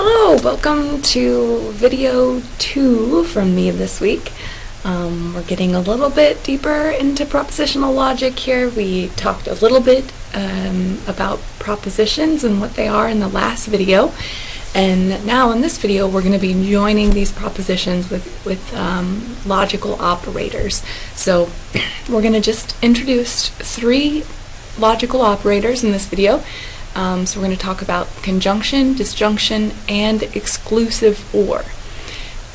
Hello, welcome to video 2 from me this week. We're getting a little bit deeper into propositional logic here. We talked a little bit about propositions and what they are in the last video. And now in this video we're going to be joining these propositions with logical operators. So we're going to just introduce 3 logical operators in this video. So we're going to talk about conjunction, disjunction, and exclusive or.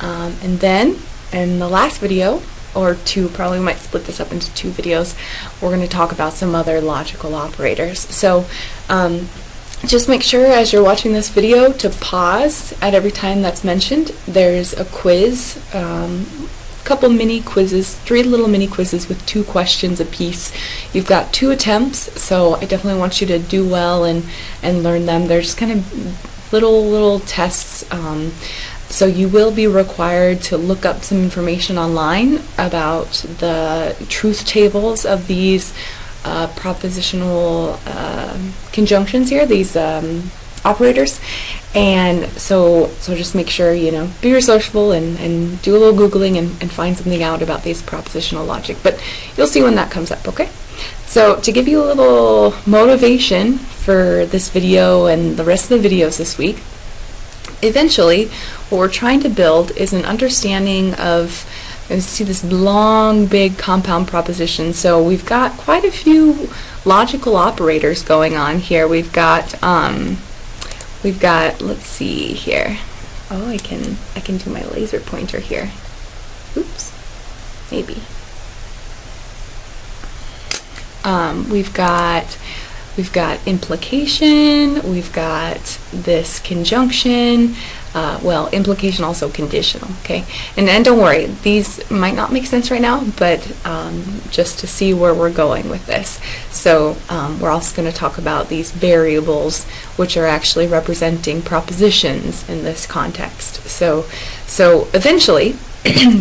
And then in the last video, or 2, probably we might split this up into 2 videos, we're going to talk about some other logical operators. So just make sure as you're watching this video to pause at every time that's mentioned. There's a quiz, couple mini quizzes, 3 little mini quizzes with 2 questions apiece. You've got 2 attempts, so I definitely want you to do well and learn them. They're just kind of little tests. So you will be required to look up some information online about the truth tables of these propositional conjunctions here, these operators. And so just make sure, be resourceful and do a little Googling and find something out about these propositional logic. But you'll see when that comes up, okay? So to give you a little motivation for this video and the rest of the videos this week, eventually what we're trying to build is an understanding of, you see this long, big compound proposition. So we've got quite a few logical operators going on here. We've got, let's see here. Oh, I can do my laser pointer here. Oops, maybe. We've got implication. We've got this conjunction. Well, implication, also conditional, okay? And don't worry, these might not make sense right now, but just to see where we're going with this. So we're also going to talk about these variables, which are actually representing propositions in this context. So eventually,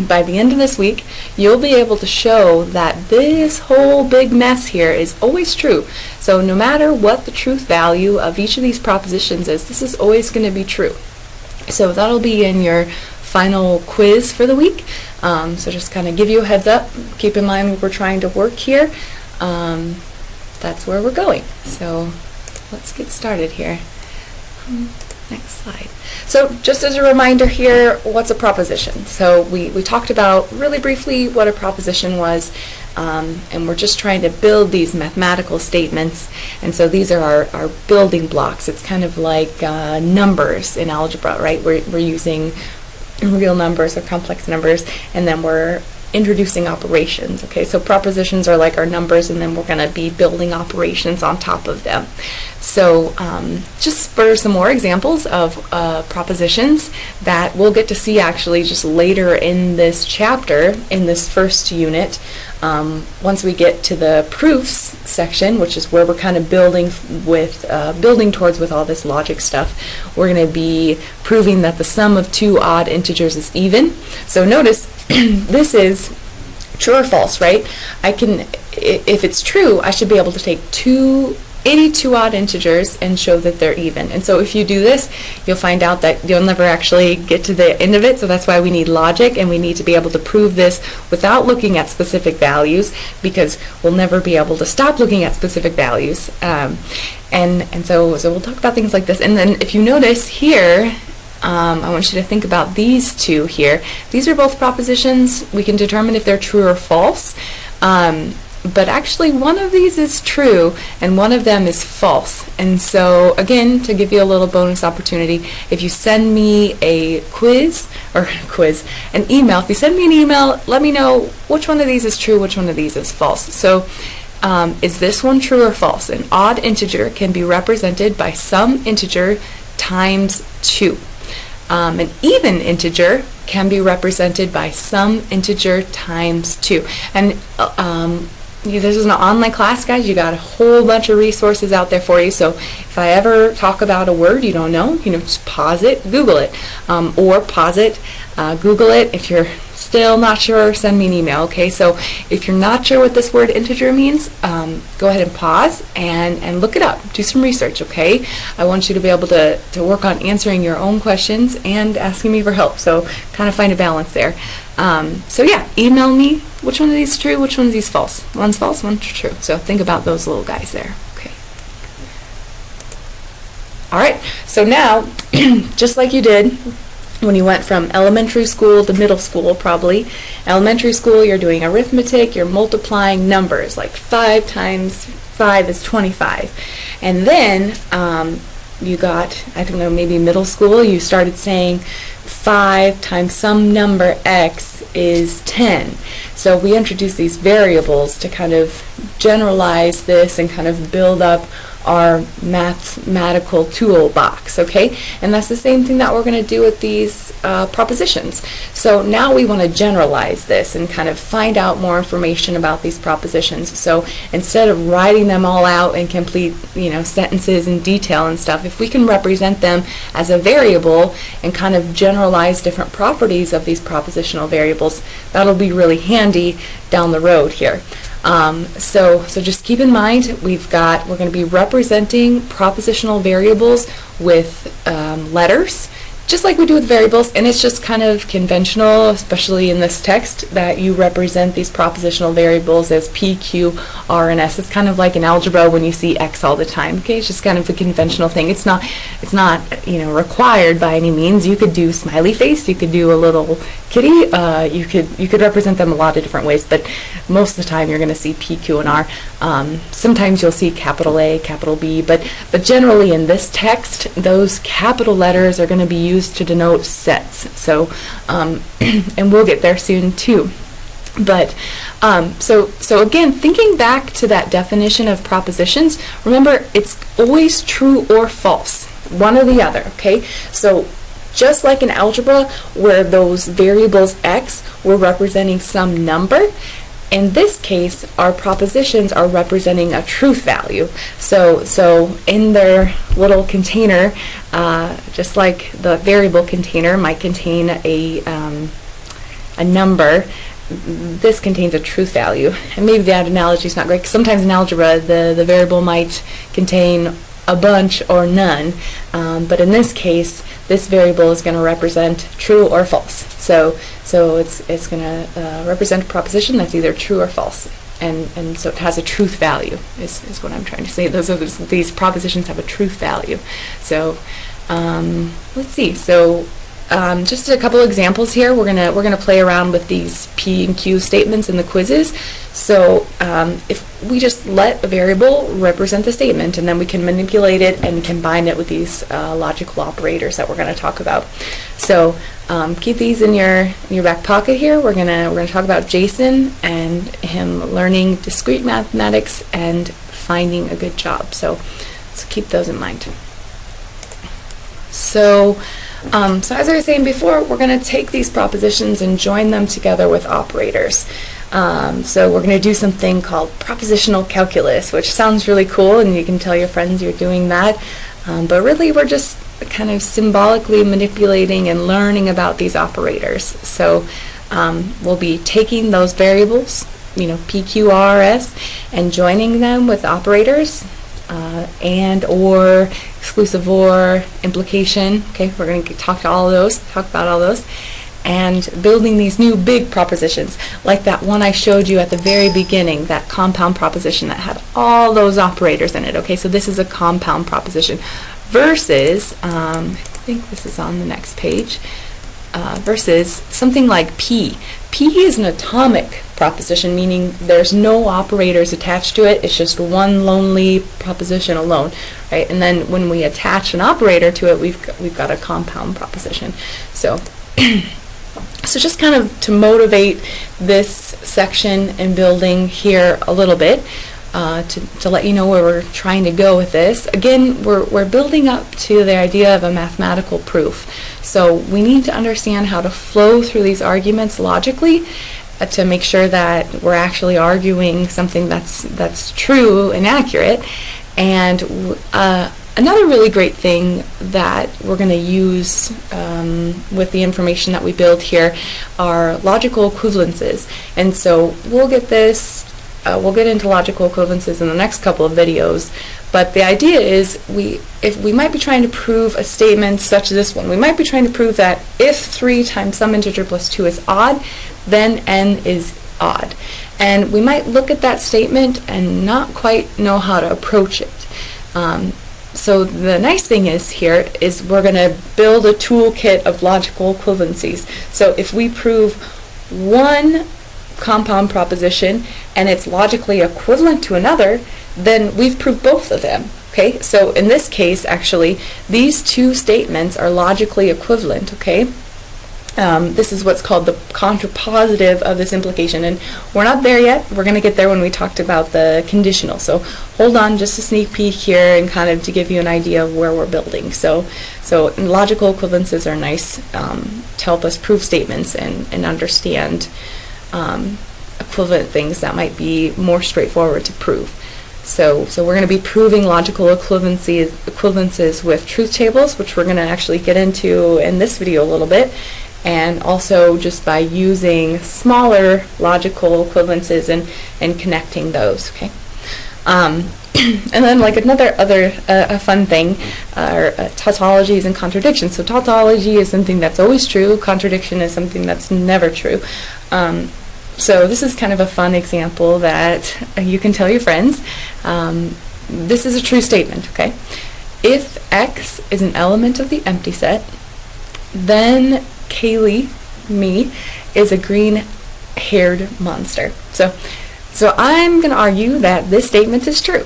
by the end of this week, you'll be able to show that this whole big mess here is always true. So no matter what the truth value of each of these propositions is, this is always going to be true. So that'll be in your final quiz for the week. So just kind of give you a heads up. Keep in mind we're trying to work here. That's where we're going. So let's get started here. Next slide. So just as a reminder here, what's a proposition? So we talked about really briefly what a proposition was, and we're just trying to build these mathematical statements. And so these are our building blocks. It's kind of like numbers in algebra, right? We're using real numbers or complex numbers, and then we're introducing operations. Okay, so propositions are like our numbers, and then we're going to be building operations on top of them. So just for some more examples of propositions that we'll get to see actually just later in this chapter, in this first unit, once we get to the proofs section, which is where we're kind of building towards with all this logic stuff, we're going to be proving that the sum of 2 odd integers is even. So notice this is true or false, right? If it's true, I should be able to take any 2 odd integers and show that they're even. And so if you do this, you'll find out that you'll never actually get to the end of it. So that's why we need logic, and we need to be able to prove this without looking at specific values, because we'll never be able to stop looking at specific values. And so we'll talk about things like this. And then if you notice here, I want you to think about these 2 here. These are both propositions. We can determine if they're true or false. But actually one of these is true and one of them is false. And so again, to give you a little bonus opportunity, if you send me an email, if you send me an email, let me know which one of these is true, which one of these is false. So is this one true or false? An odd integer can be represented by some integer times 2. An even integer can be represented by some integer times 2. And this is an online class, guys. You got a whole bunch of resources out there for you. So if I ever talk about a word you don't know, just pause it, Google it, or pause it, Google it. If you're Still not sure, send me an email, okay? So if you're not sure what this word integer means, go ahead and pause and look it up. Do some research, okay? I want you to be able to work on answering your own questions and asking me for help. So kind of find a balance there. So yeah, email me. Which one of these is true? Which one of these is false? One's false, one's true. So think about those little guys there, okay? All right, so now, just like you did when you went from elementary school to middle school, probably. Elementary school, you're doing arithmetic, you're multiplying numbers, like 5 times 5 is 25. And then you got, I don't know, maybe middle school, you started saying 5 times some number x is 10. So we introduced these variables to kind of generalize this and kind of build up our mathematical toolbox, okay? And that's the same thing that we're going to do with these propositions. So now we want to generalize this and kind of find out more information about these propositions. So instead of writing them all out in complete, sentences and detail and stuff, if we can represent them as a variable and kind of generalize different properties of these propositional variables, that'll be really handy down the road here. So just keep in mind, we're going to be representing propositional variables with letters, just like we do with variables, and it's just kind of conventional, especially in this text, that you represent these propositional variables as P, Q, R, and S. It's kind of like in algebra when you see X all the time. Okay, it's just kind of a conventional thing. It's not required by any means. You could do smiley face, you could do a little kitty, you could represent them a lot of different ways, but most of the time you're going to see P, Q, and R. Sometimes you'll see capital A, capital B, but generally in this text, those capital letters are going to be used to denote sets. So, and we'll get there soon too. But so again, thinking back to that definition of propositions, remember it's always true or false, one or the other. Okay, so just like in algebra, where those variables x were representing some number, in this case, our propositions are representing a truth value. So in their little container, just like the variable container might contain a number, this contains a truth value. And maybe that analogy is not great, because sometimes in algebra the variable might contain a bunch or none, but in this case, this variable is going to represent true or false. So it's going to represent a proposition that's either true or false, and so it has a truth value. Is what I'm trying to say. These propositions have a truth value. So let's see. So just a couple examples here. We're gonna play around with these P and Q statements in the quizzes. So if we just let a variable represent the statement, and then we can manipulate it and combine it with these logical operators that we're going to talk about. So keep these in your back pocket here. We're gonna talk about Jason and him learning discrete mathematics and finding a good job. So keep those in mind. So as I was saying before, we're going to take these propositions and join them together with operators. So we're going to do something called propositional calculus, which sounds really cool, and you can tell your friends you're doing that. But really, we're just kind of symbolically manipulating and learning about these operators. So we'll be taking those variables, P, Q, R, S, and joining them with operators. And, or, exclusive or, implication. Okay, we're going to talk about all those, and building these new big propositions, like that one I showed you at the very beginning, that compound proposition that had all those operators in it. Okay, so this is a compound proposition versus, I think this is on the next page, versus something like P. P is an atomic proposition, meaning there's no operators attached to it. It's just one lonely proposition alone, right? And then when we attach an operator to it, we've got a compound proposition. So so just kind of to motivate this section and building here a little bit, to let you know where we're trying to go with this. Again, we're building up to the idea of a mathematical proof. So we need to understand how to flow through these arguments logically to make sure that we're actually arguing something that's true and accurate. And Another really great thing that we're going to use with the information that we build here are logical equivalences. And so we'll get into logical equivalences in the next couple of videos. But the idea is if we might be trying to prove a statement such as this one. We might be trying to prove that if 3 times some integer plus 2 is odd, then n is odd. And we might look at that statement and not quite know how to approach it. So the nice thing is here is we're going to build a toolkit of logical equivalencies. So if we prove one compound proposition and it's logically equivalent to another, then we've proved both of them. Okay, so in this case, actually, these two statements are logically equivalent. Okay, this is what's called the contrapositive of this implication, and we're not there yet. We're going to get there when we talked about the conditional. So hold on, just a sneak peek here, and kind of to give you an idea of where we're building. So logical equivalences are nice to help us prove statements and understand equivalent things that might be more straightforward to prove. So we're going to be proving logical equivalences with truth tables, which we're going to actually get into in this video a little bit, and also just by using smaller logical equivalences and connecting those. Okay. And then like other fun thing are tautologies and contradictions. So tautology is something that's always true. Contradiction is something that's never true. So this is kind of a fun example that you can tell your friends. This is a true statement, okay? If X is an element of the empty set, then Kaylee, me, is a green-haired monster. So I'm going to argue that this statement is true.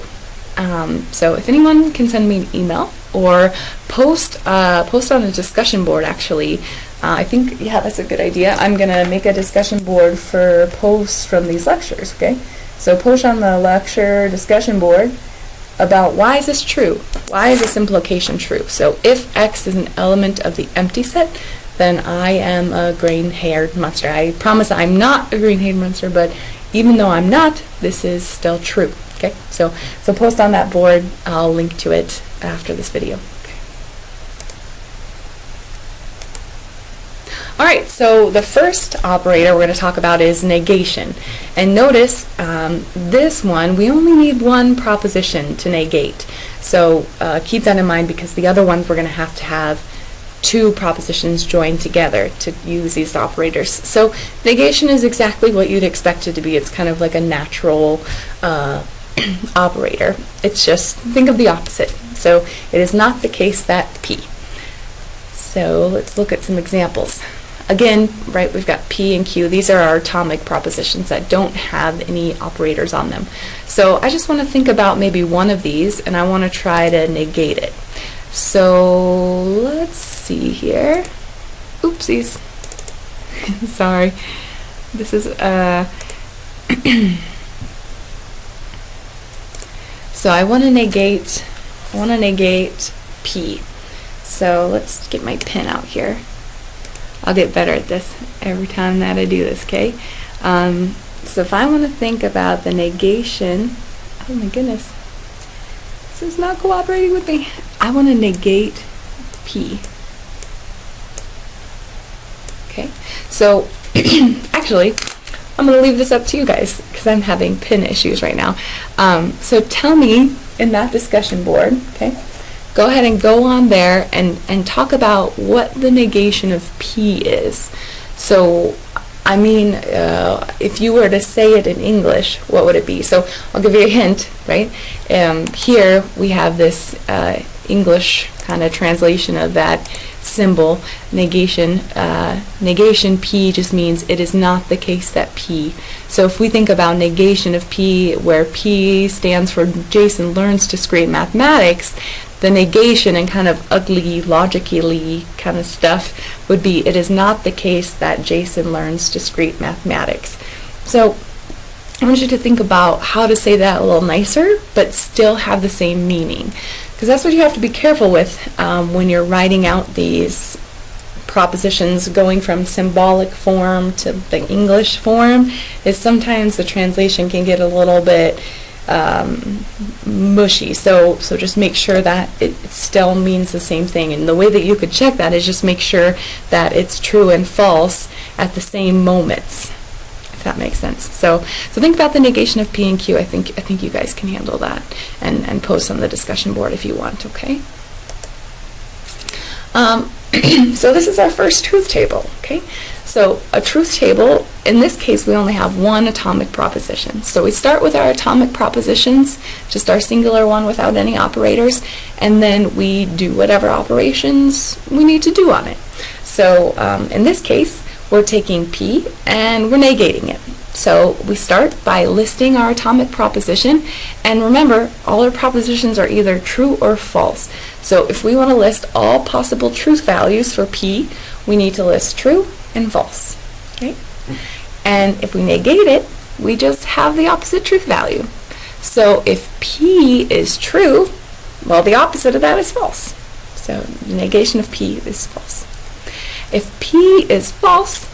So if anyone can send me an email or post on a discussion board, actually, I think, yeah, that's a good idea. I'm going to make a discussion board for posts from these lectures, okay? So post on the lecture discussion board about why is this true? Why is this implication true? So if X is an element of the empty set, then I am a green-haired monster. I promise I'm not a green-haired monster, but even though I'm not, this is still true, okay? So post on that board. I'll link to it after this video. Alright, so the first operator we're going to talk about is negation. And notice this one, we only need one proposition to negate. So keep that in mind because the other ones we're going to have two propositions joined together to use these operators. So negation is exactly what you'd expect it to be. It's kind of like a natural operator. It's just, think of the opposite. So it is not the case that P. So let's look at some examples. Again, right, we've got P and Q. These are our atomic propositions that don't have any operators on them. So I just want to think about maybe one of these, and I want to try to negate it. So let's see here. Oopsies. Sorry. This is so I want to negate P. So let's get my pen out here. I'll get better at this every time that I do this, okay? So if I want to think about the negation, oh my goodness, this is not cooperating with me. I want to negate P. Okay, so actually, I'm going to leave this up to you guys because I'm having pen issues right now. So tell me in that discussion board, okay? Go ahead and go on there and talk about what the negation of P is. So, I mean, if you were to say it in English, what would it be? So, I'll give you a hint, right? Here we have this English kind of translation of that symbol, negation. Negation P just means it is not the case that P. So if we think about negation of P, where P stands for Jason learns discrete mathematics, the negation and kind of ugly, logic-y kind of stuff would be, it is not the case that Jason learns discrete mathematics. So I want you to think about how to say that a little nicer, but still have the same meaning. Because that's what you have to be careful with when you're writing out these propositions, going from symbolic form to the English form, is sometimes the translation can get a little bit mushy. So just make sure that it still means the same thing. And the way that you could check that is just make sure that it's true and false at the same moments, if that makes sense. So think about the negation of P and Q. I think you guys can handle that and post on the discussion board if you want, okay? So this is our first truth table, okay? So a truth table, in this case, we only have one atomic proposition. So we start with our atomic propositions, just our singular one without any operators, and then we do whatever operations we need to do on it. So in this case, we're taking P and we're negating it. So we start by listing our atomic proposition, and remember, all our propositions are either true or false. So if we want to list all possible truth values for P, we need to list true and false. Okay? And if we negate it, we just have the opposite truth value. So if P is true, well, the opposite of that is false. So the negation of P is false. If P is false,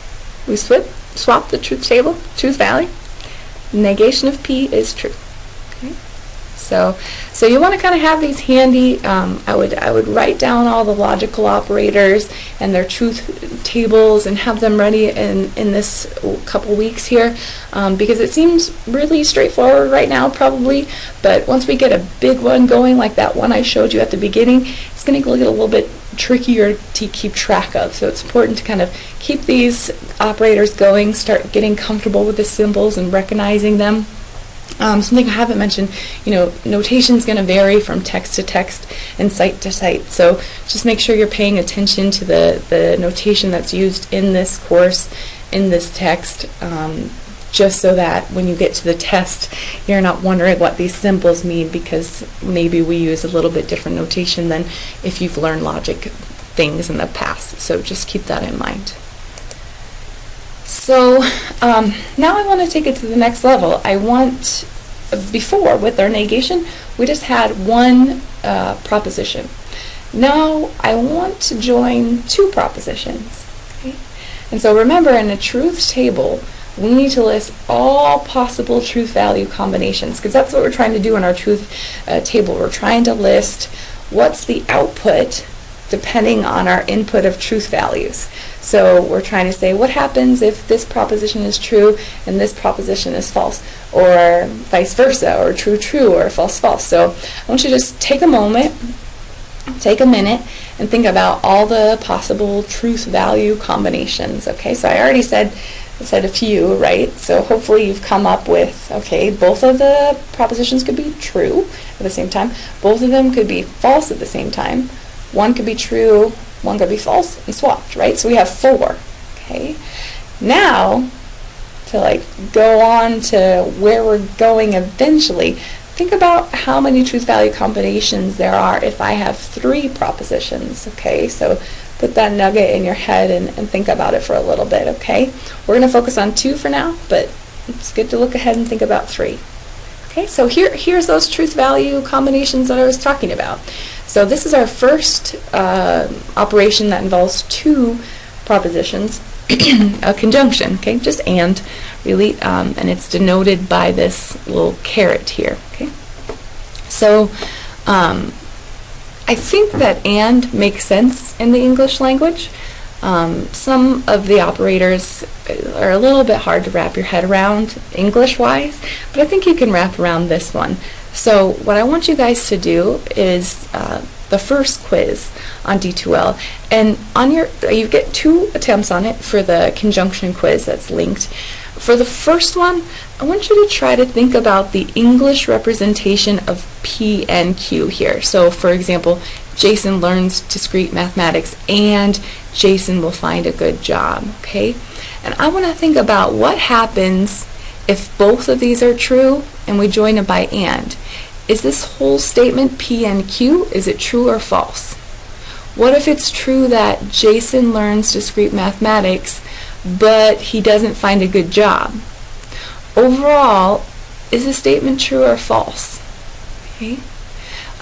we swap the truth table, truth value. Negation of P is true. Okay? So you want to kind of have these handy. I would write down all the logical operators and their truth tables and have them ready in this couple weeks here, because it seems really straightforward right now probably, but once we get a big one going like that one I showed you at the beginning, it's going to get a little bit trickier to keep track of. So it's important to kind of keep these operators going, start getting comfortable with the symbols and recognizing them. Something I haven't mentioned, notation is going to vary from text to text and site to site. So just make sure you're paying attention to the notation that's used in this course, in this text, just so that when you get to the test, you're not wondering what these symbols mean, because maybe we use a little bit different notation than if you've learned logic things in the past. So just keep that in mind. So now I want to take it to the next level. Before, with our negation, we just had one proposition. Now I want to join two propositions. Okay? And so remember, in a truth table, we need to list all possible truth value combinations, because that's what we're trying to do in our truth table. We're trying to list what's the output depending on our input of truth values. So we're trying to say what happens if this proposition is true and this proposition is false, or vice versa, or true true or false false. So I want you to just take a minute and think about all the possible truth value combinations. Okay, so I already said a few, right? So hopefully you've come up with, okay, both of the propositions could be true at the same time. Both of them could be false at the same time. One could be true, one could be false, and swapped, right? So we have 4, okay? Now, to go on to where we're going eventually, think about how many truth value combinations there are if I have 3 propositions, okay? So put that nugget in your head and think about it for a little bit, okay? We're going to focus on 2 for now, but it's good to look ahead and think about 3. Okay, so here's those truth value combinations that I was talking about. So this is our first operation that involves 2 propositions, a conjunction, okay, just and, really, and it's denoted by this little caret here, okay. So I think that and makes sense in the English language. Some of the operators are a little bit hard to wrap your head around English-wise, but I think you can wrap around this one. So what I want you guys to do is the first quiz on D2L, and you get 2 attempts on it for the conjunction quiz that's linked. For the first one, I want you to try to think about the English representation of P and Q here. So for example, Jason learns discrete mathematics and Jason will find a good job, okay? And I want to think about what happens if both of these are true and we join it by and. Is this whole statement P and Q, is it true or false? What if it's true that Jason learns discrete mathematics but he doesn't find a good job? Overall, is the statement true or false? Okay.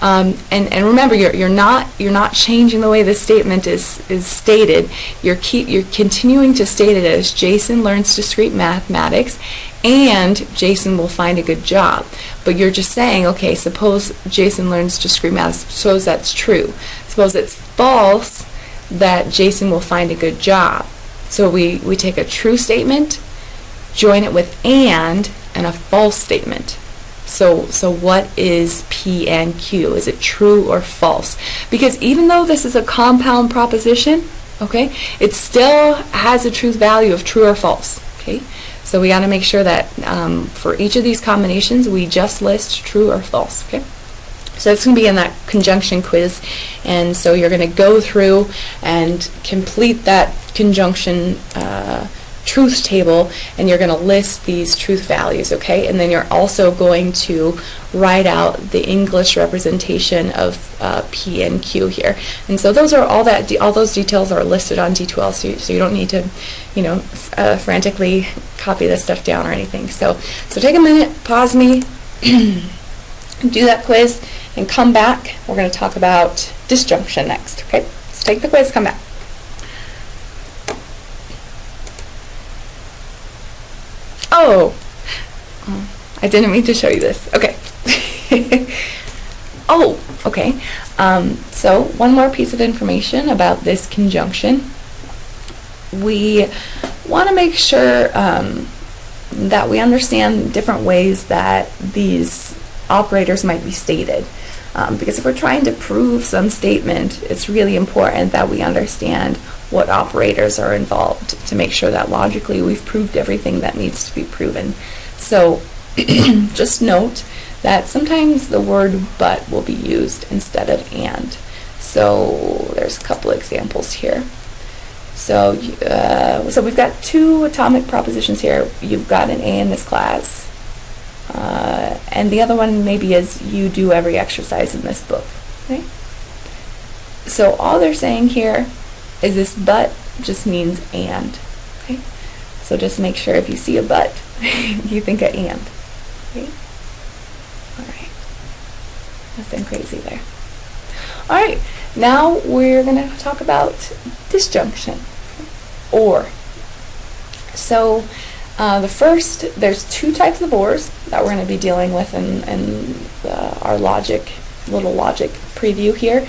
And remember, you're not changing the way this statement is stated. You're continuing to state it as Jason learns discrete mathematics, and Jason will find a good job. But you're just saying, okay, suppose Jason learns discrete math. Suppose that's true. Suppose it's false that Jason will find a good job. So we take a true statement, join it with and a false statement. So what is P and Q? Is it true or false? Because even though this is a compound proposition, okay, it still has a truth value of true or false, okay? So we got to make sure that for each of these combinations, we just list true or false, okay? So it's going to be in that conjunction quiz, and so you're going to go through and complete that conjunction truth table, and you're going to list these truth values, okay? And then you're also going to write out the English representation of P and Q here. And so those are all those details are listed on D2L, so you don't need to, frantically copy this stuff down or anything. So take a minute, pause me, do that quiz, and come back. We're going to talk about disjunction next, okay? So take the quiz, come back. Oh, I didn't mean to show you this. Okay. Oh, okay. So one more piece of information about this conjunction. We want to make sure that we understand different ways that these operators might be stated. Because if we're trying to prove some statement, it's really important that we understand what operators are involved to make sure that logically we've proved everything that needs to be proven. So just note that sometimes the word but will be used instead of and. So there's a couple examples here. So we've got two atomic propositions here. You've got an A in this class. And the other one maybe is you do every exercise in this book. Okay? So all they're saying here is this but just means and. Okay? So just make sure if you see a but, you think of and. Okay? Alright. Nothing crazy there. Alright, now we're going to talk about disjunction, or. So there's two types of ors that we're going to be dealing with in our little logic preview here.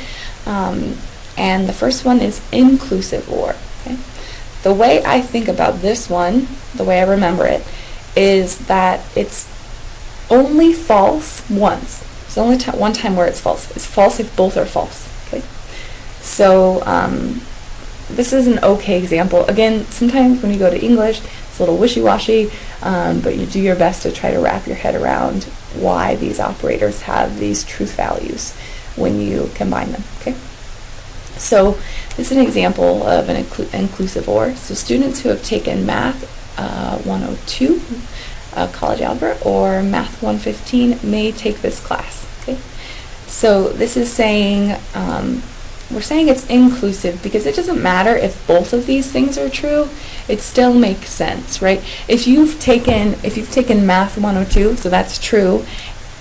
And the first one is inclusive or. Okay? The way I think about this one, the way I remember it, is that it's only false once. It's only one time where it's false. It's false if both are false. Okay? So this is an okay example. Again, sometimes when you go to English, it's a little wishy-washy, but you do your best to try to wrap your head around why these operators have these truth values when you combine them. Okay? So this is an example of an inclusive or. So students who have taken Math 102, College Algebra, or Math 115 may take this class. Okay? So this is saying, we're saying it's inclusive because it doesn't matter if both of these things are true. It still makes sense, right? If you've taken Math 102, so that's true.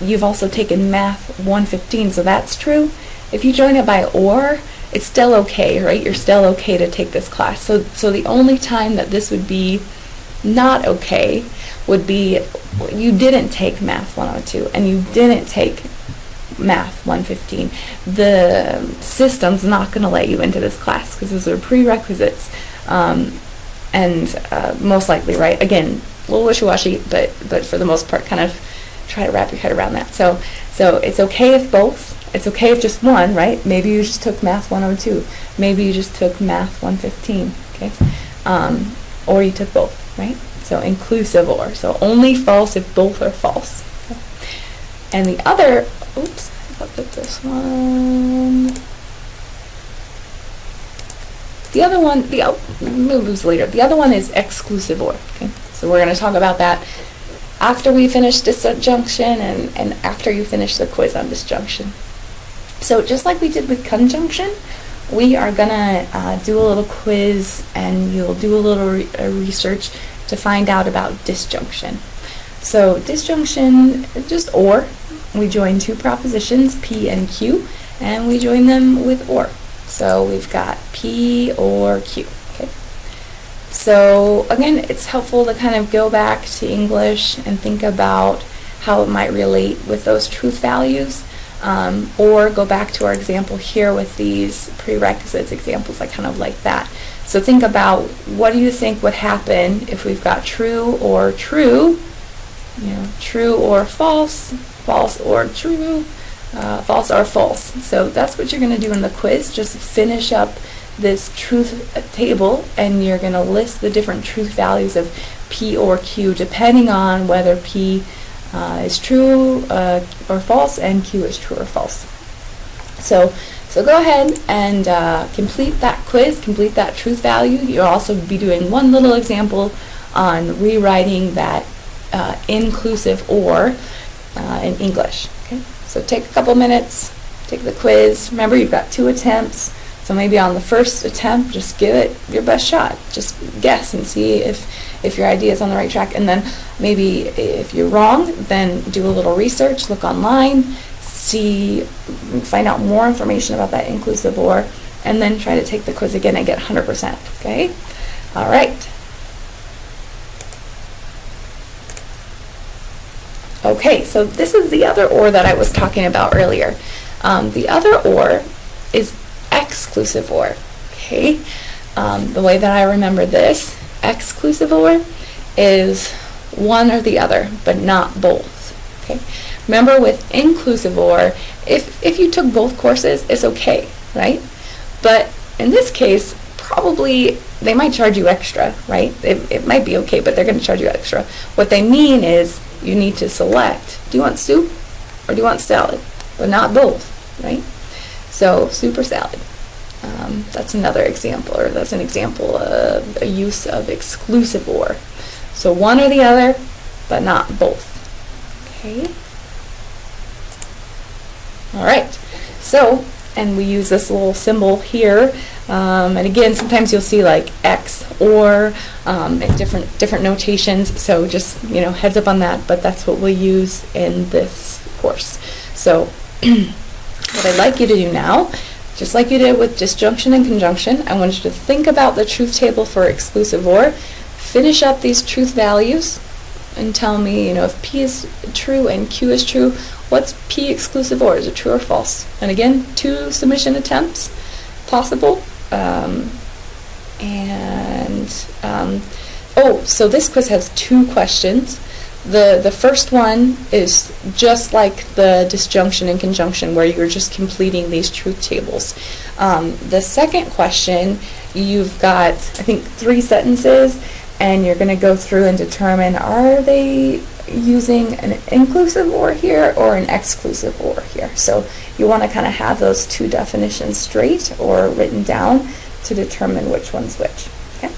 You've also taken Math 115, so that's true. If you join it by or, it's still okay, right? You're still okay to take this class. So the only time that this would be not okay would be you didn't take Math 102 and you didn't take Math 115. The system's not going to let you into this class because those are prerequisites, and most likely, right? Again, a little wishy-washy, but for the most part, kind of try to wrap your head around that. So it's okay if both. It's okay if just one, right? Maybe you just took Math 102. Maybe you just took Math 115. Okay, or you took both, right? So inclusive or. So only false if both are false. Okay? And the other. Oops, I'll put this one. The other one, moves later. The other one is exclusive or. Okay, so we're going to talk about that after we finish disjunction and after you finish the quiz on disjunction. So just like we did with conjunction, we are going to do a little quiz and you'll do a little research to find out about disjunction. So disjunction, just or. we join two propositions, P and Q, and we join them with or. So we've got P or Q. Okay. So again, it's helpful to kind of go back to English and think about how it might relate with those truth values, or go back to our example here with these prerequisites examples. I kind of like that. So think about, what do you think would happen if we've got true or true, true or false, false or true, false or false. So that's what you're going to do in the quiz. Just finish up this truth table, and you're going to list the different truth values of P or Q depending on whether P is true or false and Q is true or false. So go ahead and complete that quiz, complete that truth value. You'll also be doing one little example on rewriting that inclusive or in English. Okay? So take a couple minutes, take the quiz. Remember, you've got 2 attempts. So maybe on the first attempt, just give it your best shot. Just guess and see if your idea is on the right track. And then maybe if you're wrong, then do a little research, look online, find out more information about that inclusive or, and then try to take the quiz again and get 100%. Okay? All right. Okay, so this is the other or that I was talking about earlier. The other or is exclusive or. Okay, the way that I remember this, exclusive or is one or the other, but not both. Okay, remember with inclusive or, if you took both courses, it's okay, right? But in this case, probably they might charge you extra, right? It might be okay, but they're going to charge you extra. What they mean is you need to select, do you want soup or do you want salad? But not both, right? So soup or salad. That's another example, or that's an example of a use of exclusive or. So one or the other, but not both. Okay. All right. So, and we use this little symbol here. And again, sometimes you'll see like X or in different notations. So just heads up on that. But that's what we'll use in this course. So what I'd like you to do now, just like you did with disjunction and conjunction, I want you to think about the truth table for exclusive or, finish up these truth values, and tell me, if P is true and Q is true, what's P exclusive or? Is it true or false? And again, 2 submission attempts possible. So this quiz has 2 questions. The first one is just like the disjunction and conjunction, where you're just completing these truth tables. The second question, you've got, I think, 3 sentences, and you're going to go through and determine, are they using an inclusive or here or an exclusive or here? So you want to kind of have those 2 definitions straight or written down to determine which one's which. Okay?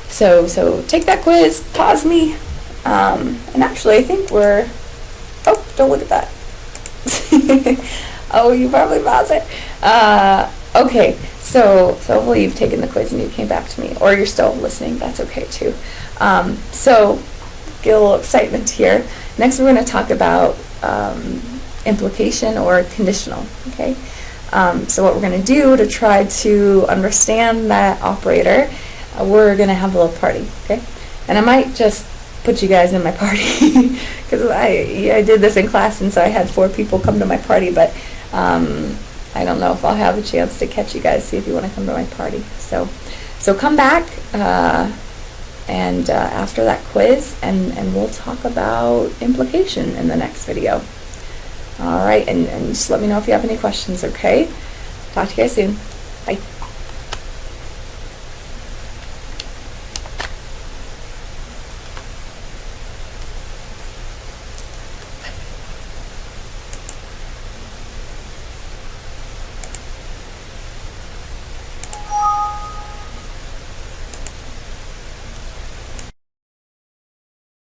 So take that quiz, pause me. And actually, I think we're, oh, don't look at that. Oh, you probably paused it. Okay, so hopefully you've taken the quiz and you came back to me, or you're still listening, that's okay too. So, get a little excitement here. Next we're going to talk about implication or conditional, okay? So what we're going to do to try to understand that operator, we're going to have a little party, okay? And I might just put you guys in my party because I did this in class, and so I had 4 people come to my party, but I don't know if I'll have a chance to catch you guys, see if you want to come to my party. So come back and after that quiz, and we'll talk about implication in the next video. All right, and just let me know if you have any questions, okay? Talk to you guys soon. Bye.